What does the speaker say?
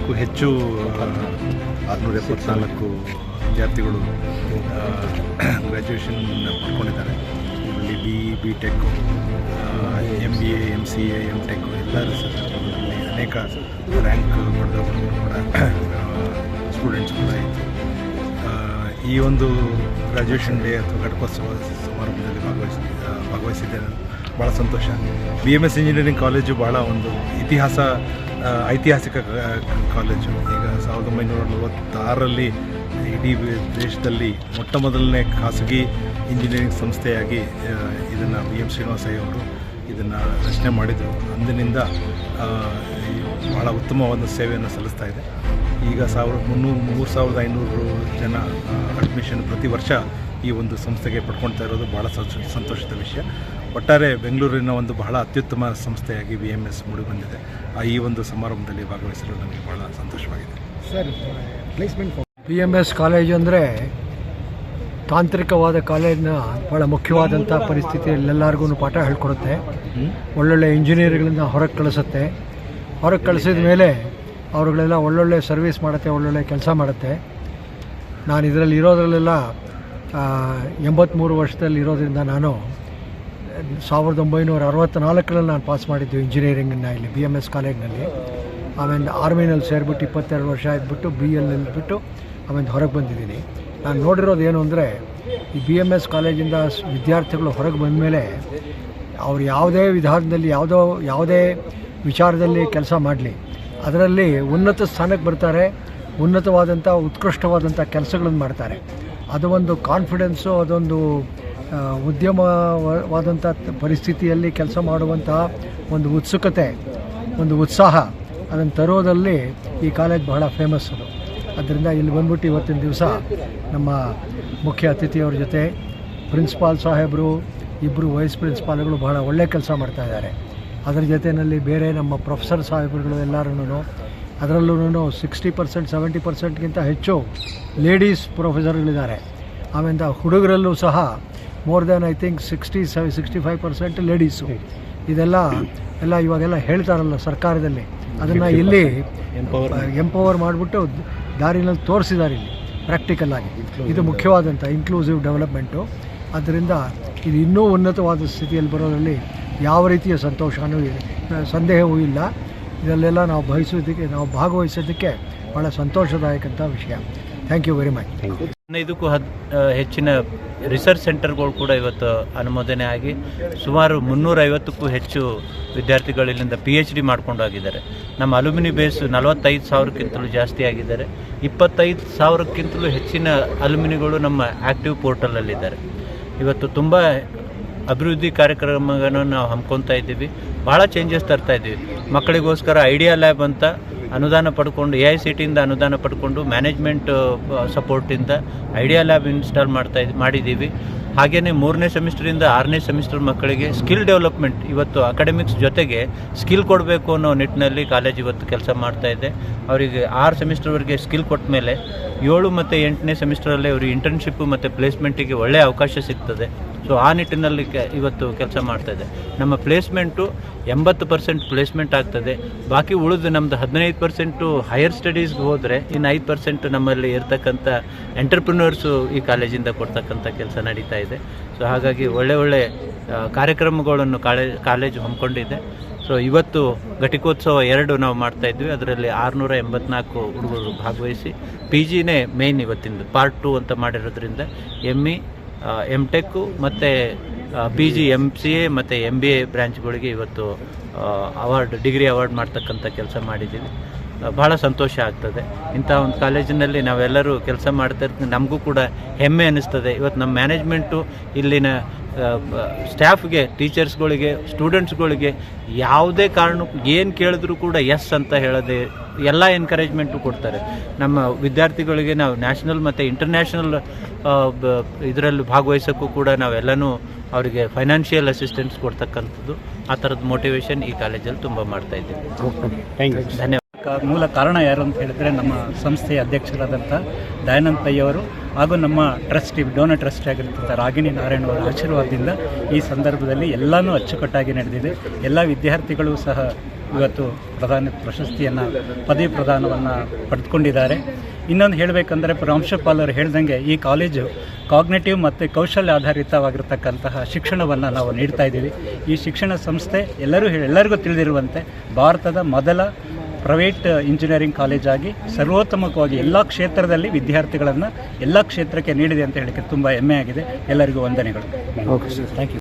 674ಕ್ಕೂ ಹೆಚ್ಚು 674 ವಿದ್ಯಾರ್ಥಿಗಳು ಗ್ರ್ಯಾಜುಯೇಷನ್ ಪಡ್ಕೊಂಡಿದ್ದಾರೆ. ಇದರಲ್ಲಿ B tech, MBA, MCA, MTech ಎಲ್ಲ ರಿಸರ್ಚ್ಗಳಲ್ಲಿ ಅನೇಕ ರ್ಯಾಂಕ್ ಪಡೆದವರು ಕೂಡ ಸ್ಟೂಡೆಂಟ್ಸ್ ಕೂಡ ಇತ್ತು. ಈ ಒಂದು ಗ್ರ್ಯಾಜುಯೇಷನ್ ಡೇ ಅಥವಾ ಘಟಿಕೋತ್ಸವ ಸಮಾರಂಭದಲ್ಲಿ ಭಾಗವಹಿಸಿದ್ದೇನೆ. ಭಾಳ ಸಂತೋಷ. BMS ಇಂಜಿನಿಯರಿಂಗ್ ಕಾಲೇಜು ಭಾಳ ಒಂದು ಐತಿಹಾಸಿಕ ಕಾಲೇಜು. ಈಗ 1946ರಲ್ಲಿ ಇಡೀ ದೇಶದಲ್ಲಿ ಮೊಟ್ಟ ಮೊದಲನೇ ಖಾಸಗಿ ಇಂಜಿನಿಯರಿಂಗ್ ಸಂಸ್ಥೆಯಾಗಿ ಇದನ್ನು BM ಶ್ರೀನಿವಾಸಯ್ಯ ಅವರು ಇದನ್ನು ರಚನೆ ಮಾಡಿದರು. ಅಂದಿನಿಂದ ಭಾಳ ಉತ್ತಮವಾದ ಸೇವೆಯನ್ನು ಸಲ್ಲಿಸ್ತಾ ಇದೆ. ಈಗ 3,500 ಜನ ಅಡ್ಮಿಷನ್ ಪ್ರತಿ ವರ್ಷ ಈ ಒಂದು ಸಂಸ್ಥೆಗೆ ಪಡ್ಕೊಳ್ತಾ ಇರೋದು ಭಾಳ ಸಂತೋಷದ ವಿಷಯ. ಒಟ್ಟಾರೆ ಬೆಂಗಳೂರಿನ ಒಂದು ಬಹಳ ಅತ್ಯುತ್ತಮ ಸಂಸ್ಥೆಯಾಗಿ BMS ಮೂಡಿಬಂದಿದೆ. ಈ ಒಂದು ಸಮಾರಂಭದಲ್ಲಿ ಭಾಗವಹಿಸಲು ನನಗೆ ಭಾಳ ಸಂತೋಷವಾಗಿದೆ. ಸರ್, ಪ್ಲೇಸ್ಮೆಂಟ್ BMS ಕಾಲೇಜು ಅಂದರೆ ತಾಂತ್ರಿಕವಾದ ಕಾಲೇಜಿನ ಭಾಳ ಮುಖ್ಯವಾದಂಥ ಪರಿಸ್ಥಿತಿಯಲ್ಲಿ ಎಲ್ಲರಿಗೂ ಪಾಠ ಹೇಳ್ಕೊಡುತ್ತೆ. ಒಳ್ಳೊಳ್ಳೆ ಇಂಜಿನಿಯರ್ಗಳನ್ನ ಹೊರಗೆ ಕಳಿಸುತ್ತೆ. ಹೊರಗೆ ಕಳಿಸಿದ ಮೇಲೆ ಅವರುಗಳೆಲ್ಲ ಒಳ್ಳೊಳ್ಳೆ ಸರ್ವಿಸ್ ಮಾಡುತ್ತೆ, ಒಳ್ಳೊಳ್ಳೆ ಕೆಲಸ ಮಾಡುತ್ತೆ. ನಾನು ಇದರಲ್ಲಿ ಇರೋದ್ರಲ್ಲೆಲ್ಲ 83 ವರ್ಷದಲ್ಲಿ ಇರೋದ್ರಿಂದ ನಾನು 1964ರಲ್ಲಿ ನಾನು ಪಾಸ್ ಮಾಡಿದ್ದು ಇಂಜಿನಿಯರಿಂಗನ್ನು ಇಲ್ಲಿ BMS ಕಾಲೇಜಿನಲ್ಲಿ. ಆಮೇಲೆ ಆರ್ಮಿನಲ್ಲಿ ಸೇರಿಬಿಟ್ಟು 22 ವರ್ಷ ಇದ್ಬಿಟ್ಟು BL ಬಿಟ್ಟು ಆಮೇಲೆ ಹೊರಗೆ ಬಂದಿದ್ದೀನಿ. ನಾನು ನೋಡಿರೋದು ಏನು ಅಂದರೆ, ಈ BMS ಕಾಲೇಜಿಂದ ವಿದ್ಯಾರ್ಥಿಗಳು ಹೊರಗೆ ಬಂದ ಮೇಲೆ ಅವ್ರು ಯಾವುದೇ ವಿಧಾನದಲ್ಲಿ ಯಾವುದೇ ವಿಚಾರದಲ್ಲಿ ಕೆಲಸ ಮಾಡಲಿ, ಅದರಲ್ಲಿ ಉನ್ನತ ಸ್ಥಾನಕ್ಕೆ ಬರ್ತಾರೆ, ಉನ್ನತವಾದಂಥ ಉತ್ಕೃಷ್ಟವಾದಂಥ ಕೆಲಸಗಳನ್ನು ಮಾಡ್ತಾರೆ. ಅದು ಒಂದು ಕಾನ್ಫಿಡೆನ್ಸು, ಅದೊಂದು ಉದ್ಯಮವಾದಂಥ ಪರಿಸ್ಥಿತಿಯಲ್ಲಿ ಕೆಲಸ ಮಾಡುವಂತಹ ಒಂದು ಉತ್ಸುಕತೆ, ಒಂದು ಉತ್ಸಾಹ ಅದನ್ನು ತರೋದಲ್ಲಿ ಈ ಕಾಲೇಜ್ ಬಹಳ ಫೇಮಸ್ ಅದು. ಅದರಿಂದ ಇಲ್ಲಿ ಬಂದ್ಬಿಟ್ಟು ಇವತ್ತಿನ ದಿವಸ ನಮ್ಮ ಮುಖ್ಯ ಅತಿಥಿಯವ್ರ ಜೊತೆ ಪ್ರಿನ್ಸಿಪಾಲ್ ಸಾಹೇಬರು, 2 ವೈಸ್ ಪ್ರಿನ್ಸಿಪಾಲ್ಗಳು ಬಹಳ ಒಳ್ಳೆಯ ಕೆಲಸ ಮಾಡ್ತಾಯಿದ್ದಾರೆ. ಅದರ ಜೊತೆಯಲ್ಲಿ ಬೇರೆ ನಮ್ಮ ಪ್ರೊಫೆಸರ್ ಸಾಹೇಬರುಗಳು ಎಲ್ಲರೂ, ಅದರಲ್ಲೂ 60%, 70%ಗಿಂತ ಹೆಚ್ಚು ಲೇಡೀಸ್ ಪ್ರೊಫೆಸರ್ಗಳಿದ್ದಾರೆ. ಆಮೇಲೆ ಹುಡುಗರಲ್ಲೂ ಸಹ more than I think 60-65% ladies. ಇದೆಲ್ಲ ಇವಾಗೆಲ್ಲ ಹೇಳ್ತಾರಲ್ಲ ಸರ್ಕಾರದಲ್ಲಿ, ಅದನ್ನು ಇಲ್ಲಿ ಎಂಪವರ್ ಮಾಡಿಬಿಟ್ಟು ದಾರಿನಲ್ಲಿ ತೋರಿಸಿದ್ದಾರೆ ಇಲ್ಲಿ ಪ್ರಾಕ್ಟಿಕಲ್ ಆಗಿ. ಇದು ಮುಖ್ಯವಾದಂಥ ಇನ್ಕ್ಲೂಸಿವ್ ಡೆವಲಪ್ಮೆಂಟು. ಆದ್ದರಿಂದ ಇದು ಇನ್ನೂ ಉನ್ನತವಾದ ಸ್ಥಿತಿಯಲ್ಲಿ ಬರೋದರಲ್ಲಿ ಯಾವ ರೀತಿಯ ಸಂದೇಹವೂ ಇಲ್ಲ. ಇದರಲ್ಲೆಲ್ಲ ನಾವು ಭಾಗವಹಿಸೋದಕ್ಕೆ ಭಾಳ ಸಂತೋಷದಾಯಕಂಥ ವಿಷಯ. Thank you very much. 15ಕ್ಕೂ ಹೆಚ್ಚಿನ ರಿಸರ್ಚ್ ಸೆಂಟರ್ಗಳು ಕೂಡ ಇವತ್ತು ಅನುಮೋದನೆ ಆಗಿ ಸುಮಾರು 350ಕ್ಕೂ ಹೆಚ್ಚು ವಿದ್ಯಾರ್ಥಿಗಳು ಇಲ್ಲಿಂದ PhD ಮಾಡ್ಕೊಂಡು ಹೋಗಿದ್ದಾರೆ. ನಮ್ಮ ಅಲ್ಯುಮಿನಿ ಬೇಸ್ 45,000ಕ್ಕಿಂತಲೂ ಜಾಸ್ತಿ ಆಗಿದ್ದಾರೆ. 25,000ಕ್ಕಿಂತಲೂ ಹೆಚ್ಚಿನ ಅಲ್ಯುಮಿನಿಗಳು ನಮ್ಮ ಆ್ಯಕ್ಟಿವ್ ಪೋರ್ಟಲಲ್ಲಿದ್ದಾರೆ. ಇವತ್ತು ತುಂಬ ಅಭಿವೃದ್ಧಿ ಕಾರ್ಯಕ್ರಮಗಳನ್ನು ನಾವು ಹಮ್ಕೊತಾ ಇದ್ದೀವಿ. ಭಾಳ ಚೇಂಜಸ್ ತರ್ತಾ ಇದ್ದೀವಿ. ಮಕ್ಕಳಿಗೋಸ್ಕರ ಐಡಿಯಾ ಲ್ಯಾಬ್ ಅಂತ ಅನುದಾನ ಪಡ್ಕೊಂಡು AICTಯಿಂದ ಅನುದಾನ ಪಡ್ಕೊಂಡು ಮ್ಯಾನೇಜ್ಮೆಂಟ್ ಸಪೋರ್ಟಿಂದ ಐಡಿಯಾ ಲ್ಯಾಬ್ ಇನ್ಸ್ಟಾಲ್ ಮಾಡಿದ್ದೀವಿ. ಹಾಗೆಯೇ 3ನೇ ಸೆಮಿಸ್ಟರಿಂದ 6ನೇ ಸೆಮಿಸ್ಟರ್ ಮಕ್ಕಳಿಗೆ ಸ್ಕಿಲ್ ಡೆವಲಪ್ಮೆಂಟ್, ಇವತ್ತು ಅಕಾಡೆಮಿಕ್ಸ್ ಜೊತೆಗೆ ಸ್ಕಿಲ್ ಕೊಡಬೇಕು ಅನ್ನೋ ನಿಟ್ಟಿನಲ್ಲಿ ಕಾಲೇಜ್ ಇವತ್ತು ಕೆಲಸ ಮಾಡ್ತಾ ಇದೆ. ಅವರಿಗೆ 6 ಸೆಮಿಸ್ಟರ್ವರೆಗೆ ಸ್ಕಿಲ್ ಕೊಟ್ಟ ಮೇಲೆ 7 ಮತ್ತು 8ನೇ ಸೆಮಿಸ್ಟರಲ್ಲಿ ಅವರಿಗೆ ಇಂಟರ್ನ್ಶಿಪ್ಪು ಮತ್ತು ಪ್ಲೇಸ್ಮೆಂಟಿಗೆ ಒಳ್ಳೆಯ ಅವಕಾಶ ಸಿಗ್ತದೆ. ಸೊ ಆ ನಿಟ್ಟಿನಲ್ಲಿ ಇವತ್ತು ಕೆಲಸ ಮಾಡ್ತಾಯಿದೆ. ನಮ್ಮ ಪ್ಲೇಸ್ಮೆಂಟು 80% ಪ್ಲೇಸ್ಮೆಂಟ್ ಆಗ್ತದೆ. ಬಾಕಿ ಉಳಿದು ನಮ್ಮದು 15% ಹೈಯರ್ ಸ್ಟಡೀಸ್ಗೆ ಹೋದರೆ ಇನ್ನು 5% ನಮ್ಮಲ್ಲಿ ಇರ್ತಕ್ಕಂಥ ಎಂಟರ್ಪ್ರಿನರ್ಸು ಈ ಕಾಲೇಜಿಂದ ಕೊಡ್ತಕ್ಕಂಥ ಕೆಲಸ ನಡೀತಾ ಇದೆ. ಸೊ ಹಾಗಾಗಿ ಒಳ್ಳೆ ಕಾರ್ಯಕ್ರಮಗಳನ್ನು ಕಾಲೇಜು ಹಮ್ಮಿಕೊಂಡಿದೆ. ಸೊ ಇವತ್ತು ಘಟಿಕೋತ್ಸವ 2 ನಾವು ಮಾಡ್ತಾಯಿದ್ವಿ. ಅದರಲ್ಲಿ 684 ಹುಡುಗರು ಭಾಗವಹಿಸಿ PGನೇ ಮೇಯ್ನ್ ಇವತ್ತಿಂದು ಪಾರ್ಟ್ 2 ಅಂತ ಮಾಡಿರೋದ್ರಿಂದ ME, MTech ಮತ್ತು PG, MCA ಮತ್ತು MBA ಬ್ರ್ಯಾಂಚ್ಗಳಿಗೆ ಇವತ್ತು ಡಿಗ್ರಿ ಅವಾರ್ಡ್ ಮಾಡ್ತಕ್ಕಂಥ ಕೆಲಸ ಮಾಡಿದ್ದೀವಿ. ಭಾಳ ಸಂತೋಷ ಆಗ್ತದೆ. ಇಂಥ ಒಂದು ಕಾಲೇಜಿನಲ್ಲಿ ನಾವೆಲ್ಲರೂ ಕೆಲಸ ಮಾಡ್ತಾ ಇರ್ತೀವಿ. ನಮಗೂ ಕೂಡ ಹೆಮ್ಮೆ ಅನ್ನಿಸ್ತದೆ. ಇವತ್ತು ನಮ್ಮ ಮ್ಯಾನೇಜ್ಮೆಂಟು ಇಲ್ಲಿನ ಸ್ಟಾಫ್ಗೆ, ಟೀಚರ್ಸ್ಗಳಿಗೆ, ಸ್ಟೂಡೆಂಟ್ಸ್ಗಳಿಗೆ ಯಾವುದೇ ಕಾರಣಕ್ಕೂ ಏನು ಕೇಳಿದ್ರೂ ಕೂಡ ಎಸ್ ಅಂತ ಹೇಳೋದೆ ಎಲ್ಲ ಎನ್ಕರೇಜ್ಮೆಂಟು ಕೊಡ್ತಾರೆ. ನಮ್ಮ ವಿದ್ಯಾರ್ಥಿಗಳಿಗೆ ನಾವು ನ್ಯಾಷನಲ್ ಮತ್ತು ಇಂಟರ್ನ್ಯಾಷನಲ್ ಇದರಲ್ಲಿ ಭಾಗವಹಿಸೋಕ್ಕೂ ಕೂಡ ನಾವೆಲ್ಲನೂ ಅವರಿಗೆ ಫೈನಾನ್ಷಿಯಲ್ ಅಸಿಸ್ಟೆನ್ಸ್ ಕೊಡ್ತಕ್ಕಂಥದ್ದು, ಆ ಥರದ ಮೋಟಿವೇಶನ್ ಈ ಕಾಲೇಜಲ್ಲಿ ತುಂಬ ಮಾಡ್ತಾಯಿದ್ದೀವಿ. ಧನ್ಯವಾದ. ಮೂಲ ಕಾರಣ ಯಾರು ಅಂತ ಹೇಳಿದ್ರೆ ನಮ್ಮ ಸಂಸ್ಥೆಯ ಅಧ್ಯಕ್ಷರಾದಂಥ ದಯಾನಂದ್ ಪೈ ಅವರು ಹಾಗೂ ನಮ್ಮ ಟ್ರಸ್ಟಿ ಡೋನರ್ ಟ್ರಸ್ಟಿ ಆಗಿರ್ತಕ್ಕಂಥ ರಾಗಿಣಿ ನಾರಾಯಣ ಅವರ ಆಶೀರ್ವಾದದಿಂದ ಈ ಸಂದರ್ಭದಲ್ಲಿ ಎಲ್ಲನೂ ಅಚ್ಚುಕಟ್ಟಾಗಿ ನಡೆದಿದೆ. ಎಲ್ಲ ವಿದ್ಯಾರ್ಥಿಗಳು ಸಹ ಇವತ್ತು ಪ್ರಶಸ್ತಿಯನ್ನು ಪದವಿ ಪ್ರದಾನವನ್ನು ಪಡೆದುಕೊಂಡಿದ್ದಾರೆ. ಇನ್ನೊಂದು ಹೇಳಬೇಕಂದ್ರೆ ಪ್ರಾಂಶುಪಾಲರು ಹೇಳ್ದಂಗೆ ಈ ಕಾಲೇಜು ಕಾಗ್ನೇಟಿವ್ ಮತ್ತು ಕೌಶಲ್ಯ ಆಧಾರಿತವಾಗಿರ್ತಕ್ಕಂತಹ ಶಿಕ್ಷಣವನ್ನು ನಾವು ನೀಡ್ತಾ ಇದ್ದೀವಿ. ಈ ಶಿಕ್ಷಣ ಸಂಸ್ಥೆ ಎಲ್ಲರಿಗೂ ತಿಳಿದಿರುವಂತೆ ಭಾರತದ ಮೊದಲ ಪ್ರೈವೇಟ್ ಇಂಜಿನಿಯರಿಂಗ್ ಕಾಲೇಜಾಗಿ ಸರ್ವೋತ್ತಮವಾಗಿ ಎಲ್ಲ ಕ್ಷೇತ್ರದಲ್ಲಿ ವಿದ್ಯಾರ್ಥಿಗಳನ್ನು ಎಲ್ಲ ಕ್ಷೇತ್ರಕ್ಕೆ ನೀಡಿದೆ ಅಂತ ಹೇಳಕ್ಕೆ ತುಂಬ ಹೆಮ್ಮೆ ಆಗಿದೆ. ಎಲ್ಲರಿಗೂ ವಂದನೆಗಳು. Okay sir, thank you.